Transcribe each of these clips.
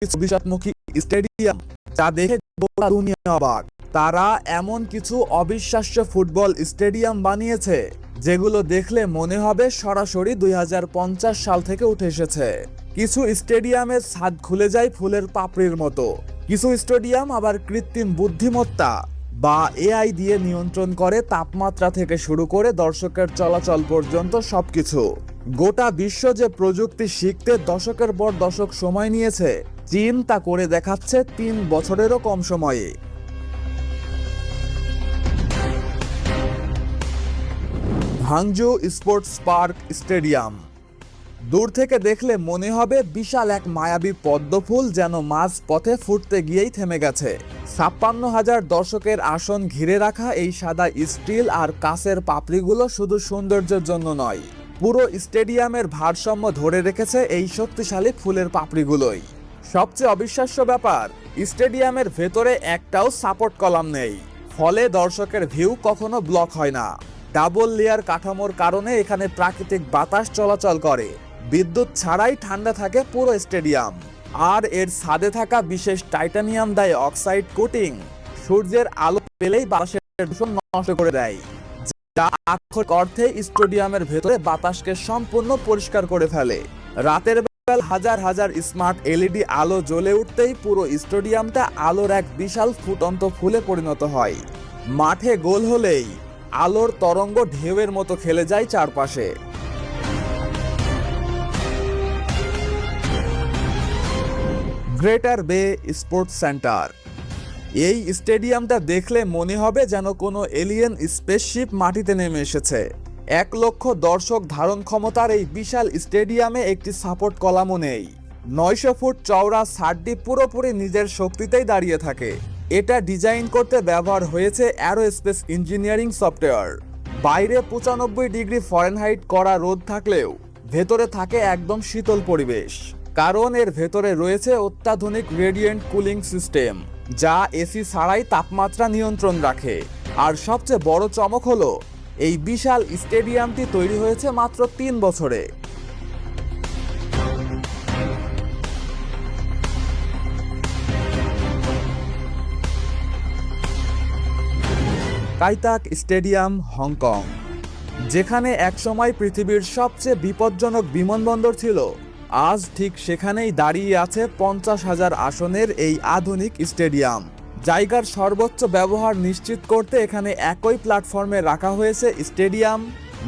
ভবিষ্যৎমুখী stadium যা দেখে গোটা দুনিয়া অবাক। তারা এমন কিছু অবিশ্বাস্য ফুটবল স্টেডিয়াম বানিয়েছে যেগুলো দেখলে মনে হবে সরাসরি 2050 সাল থেকে উঠে এসেছে। কিছু স্টেডিয়ামের ছাদ খুলে যায় ফুলের পাপড়ির মতো, কিছু স্টেডিয়াম আবার কৃত্রিম বুদ্ধিমত্তা বা এআই দিয়ে নিয়ন্ত্রণ করে তাপমাত্রা থেকে শুরু করে দর্শকের চলাচল পর্যন্ত সবকিছু। গোটা বিশ্ব যে প্রযুক্তি শিখতে দশকের পর দশক সময় নিয়েছে, চীন তা করে দেখাচ্ছে 3 বছরেরও কম সময়ে। হাংজু স্পোর্টস পার্ক স্টেডিয়াম দূর থেকে দেখলে মনে হবে বিশাল এক মায়াবী পদ্মফুল যেন মাঝ পথে ফুটতে গিয়েই থেমে গেছে। 56,000 দর্শকের আসন ঘিরে রাখা এই সাদা স্টিল আর কাঁচের পাপড়িগুলো শুধু সৌন্দর্যের জন্য নয়, পুরো স্টেডিয়ামের ভারসাম্য ধরে রেখেছে এই শক্তিশালী ফুলের পাপড়িগুলোই। সবচেয়ে অবিশ্বাস্য ব্যাপার, স্টেডিয়ামের ভেতরে একটাও সাপোর্ট কলাম নেই, ফলে দর্শকের ভিউ কখনো ব্লক হয় না। ডাবল লেয়ার কাঠামোর কারণে এখানে প্রাকৃতিক বাতাস চলাচল করে, বিদ্যুৎ ছাড়াই ঠান্ডা থাকে পুরো স্টেডিয়াম। আর এর ছাদে থাকা বিশেষ টাইটানিয়াম ডাই অক্সাইড কোটিং সূর্যের আলো পেলেই বাতাসের দূষণ নষ্ট করে দেয়, যা আক্ষরিক অর্থে স্টেডিয়ামের ভেতরে বাতাসকে সম্পূর্ণ পরিষ্কার করে ফেলে। রাতের বেলা হাজার হাজার স্মার্ট এলইডি আলো জ্বলে উঠতেই পুরো স্টেডিয়ামটা আলোর এক বিশাল ফুটন্ত ফুলে পরিণত হয়। মাঠে গোল হলেই আলোর তরঙ্গ ঢেউয়ের মতো খেলে যায় চারপাশে। গ্রেটার বে স্পোর্টস সেন্টার, এই স্টেডিয়ামটা দেখলে মনে হবে যেন কোনো এলিয়েন স্পেসশিপ মাটিতে নেমে এসেছে। 1 লক্ষ দর্শক ধারণ ক্ষমতার এই বিশাল স্টেডিয়ামে একটি সাপোর্ট কলামও নেই। 900 ফুট চওড়া ছাদটি পুরোপুরি নিজের শক্তিতেই দাঁড়িয়ে থাকে। এটা ডিজাইন করতে ব্যবহার হয়েছে অ্যারোস্পেস ইঞ্জিনিয়ারিং সফটওয়্যার। বাইরে 95 ডিগ্রি ফরেনহাইট করা রোদ থাকলেও ভেতরে থাকে একদম শীতল পরিবেশ, কারণ এর ভেতরে রয়েছে অত্যাধুনিক রেডিয়েন্ট কুলিং সিস্টেম যা এসি ছাড়াই তাপমাত্রা নিয়ন্ত্রণ রাখে। আর সবচেয়ে বড় চমক হলো এই বিশাল স্টেডিয়ামটি তৈরি হয়েছে মাত্র 3 বছরে। কাইতাক স্টেডিয়াম, হংকং, যেখানে একসময় পৃথিবীর সবচেয়ে বিপজ্জনক বিমানবন্দর ছিল, আজ ঠিক সেখানেই দাঁড়িয়ে আছে 50,000 আসনের এই আধুনিক স্টেডিয়াম। জায়গার সর্বোচ্চ ব্যবহার নিশ্চিত করতে এখানে একই প্ল্যাটফর্মে রাখা হয়েছে stadium,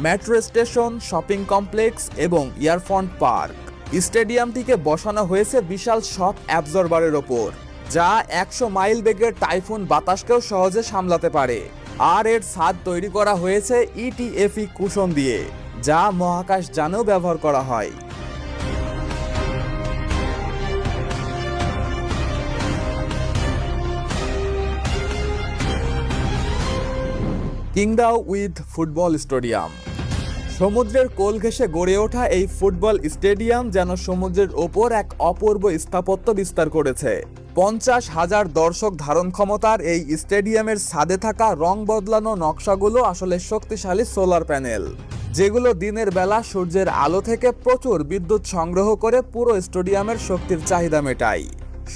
metro station, shopping complex এবং এয়ারফ্রন্ট পার্ক। স্টেডিয়ামটিকে বসানো হয়েছে বিশাল শক অ্যাবজর্বারের ওপর, যা 100 মাইল বেগের টাইফুন বাতাসকেও সহজে সামলাতে পারে। আর এর ছাদ তৈরি করা হয়েছে ইটিএফই কুশন দিয়ে, যা মহাকাশ যানেও ব্যবহার করা হয়। কিংদাও উইথ ফুটবল স্টেডিয়াম, সমুদ্রের কোল ঘেঁষে গড়ে ওঠা এই ফুটবল স্টেডিয়াম যেন সমুদ্রের ওপর এক অপূর্ব স্থাপত্য বিস্তার করেছে। 50,000 দর্শক ধারণ ক্ষমতার এই স্টেডিয়ামের ছাদে থাকা রং বদলানো নকশাগুলো আসলে শক্তিশালী সোলার প্যানেল, যেগুলো দিনের বেলা সূর্যের আলো থেকে প্রচুর বিদ্যুৎ সংগ্রহ করে পুরো স্টেডিয়ামের শক্তির চাহিদা মেটায়।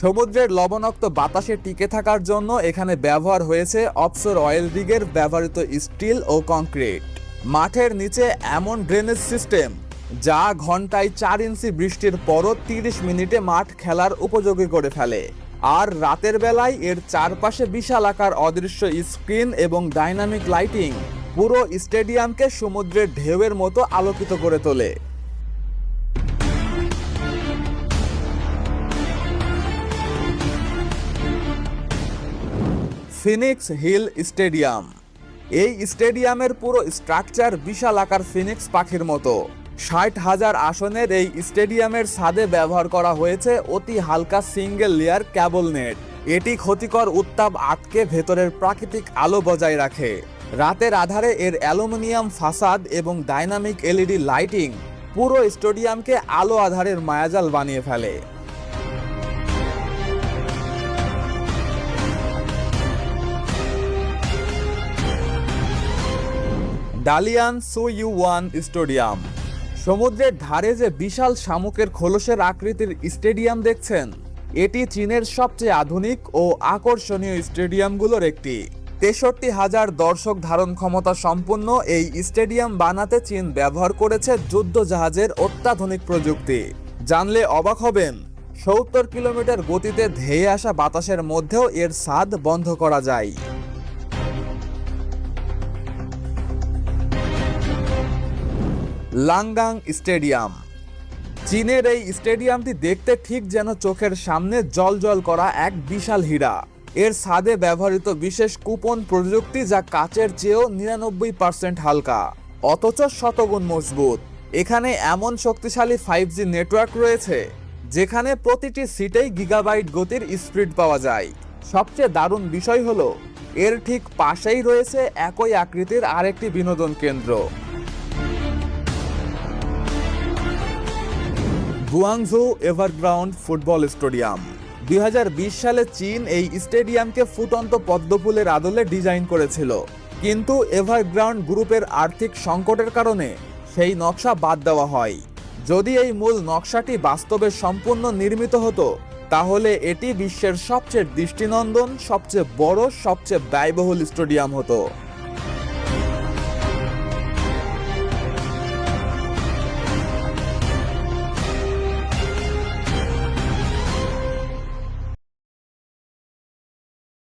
সমুদ্রের লবণাক্ত বাতাসে টিকে থাকার জন্য এখানে ব্যবহার হয়েছে অফশোর অয়েল রিগের ব্যবহৃত স্টিল ও কংক্রিট। মাঠের নিচে এমন ড্রেনেজ সিস্টেম যা ঘন্টায় 4 ইঞ্চি বৃষ্টির পরও 30 মিনিটে মাঠ খেলার উপযোগী করে ফেলে। আর রাতের বেলায় এর চারপাশে বিশাল আকার অদৃশ্য স্ক্রিন এবং ডাইনামিক লাইটিং পুরো স্টেডিয়ামকে সমুদ্রের ঢেউয়ের মতো আলোকিত করে তোলে। ফিনিক্স হিল স্টেডিয়াম, এই স্টেডিয়ামের পুরো স্ট্রাকচার বিশাল আকার ফিনিক্স পাখির মতো। 60,000 আসনের এই স্টেডিয়ামের ছাদে ব্যবহার করা হয়েছে অতি হালকা সিঙ্গেল লেয়ার ক্যাবল নেট। এটি ক্ষতিকর উত্তাপ আটকে ভেতরের প্রাকৃতিক আলো বজায় রাখে। রাতের আধারে এর অ্যালুমিনিয়াম ফাসাদ এবং ডাইনামিক এলইডি লাইটিং পুরো স্টেডিয়ামকে আলো আধারের মায়াজাল বানিয়ে ফেলে। ডালিয়ান সুইউয়ান স্টেডিয়াম, সমুদ্রের ধারে যে বিশাল শামুকের খোলসের আকৃতির স্টেডিয়াম দেখছেন, এটি চীনের সবচেয়ে আধুনিক ও আকর্ষণীয় স্টেডিয়ামগুলোর একটি। 63,000 দর্শক ধারণ ক্ষমতা সম্পন্ন এই স্টেডিয়াম বানাতে চীন ব্যবহার করেছে যুদ্ধজাহাজের অত্যাধুনিক প্রযুক্তি। জানলে অবাক হবেন, 70 কিলোমিটার গতিতে ধেয়ে আসা বাতাসের মধ্যেও এর ছাদ বন্ধ করা যায়। লাঙ্গাং স্টেডিয়াম। চীনের এই স্টেডিয়ামটি দেখতে ঠিক যেন চোখের সামনে জ্বলজ্বল করা এক বিশাল হীরা। এর ছাদে ব্যবহৃত বিশেষ কুপন প্রযুক্তি যা কাচের চেয়েও 99% হালকা, অথচ শতগুণ মজবুত। এখানে এমন শক্তিশালী 5G নেটওয়ার্ক রয়েছে যেখানে প্রতিটি সিটেই গিগাবাইট গতির স্পিড পাওয়া যায়। সবচেয়ে দারুণ বিষয় হলো এর ঠিক পাশেই রয়েছে একই আকৃতির আরেকটি বিনোদন কেন্দ্র। Guangzhou এভারগ্রাউন্ড football stadium. 2020 সালে চীন এই স্টেডিয়ামকে ফুটন্ত পদ্মফুলের আদলে ডিজাইন করেছিল, কিন্তু এভারগ্রাউন্ড গ্রুপের আর্থিক সংকটের কারণে সেই নকশা বাদ দেওয়া হয়। যদি এই মূল নকশাটি বাস্তবে সম্পূর্ণ নির্মিত হতো তাহলে এটি বিশ্বের সবচেয়ে দৃষ্টিনন্দন, সবচেয়ে বড়, সবচেয়ে ব্যয়বহুল স্টেডিয়াম হতো।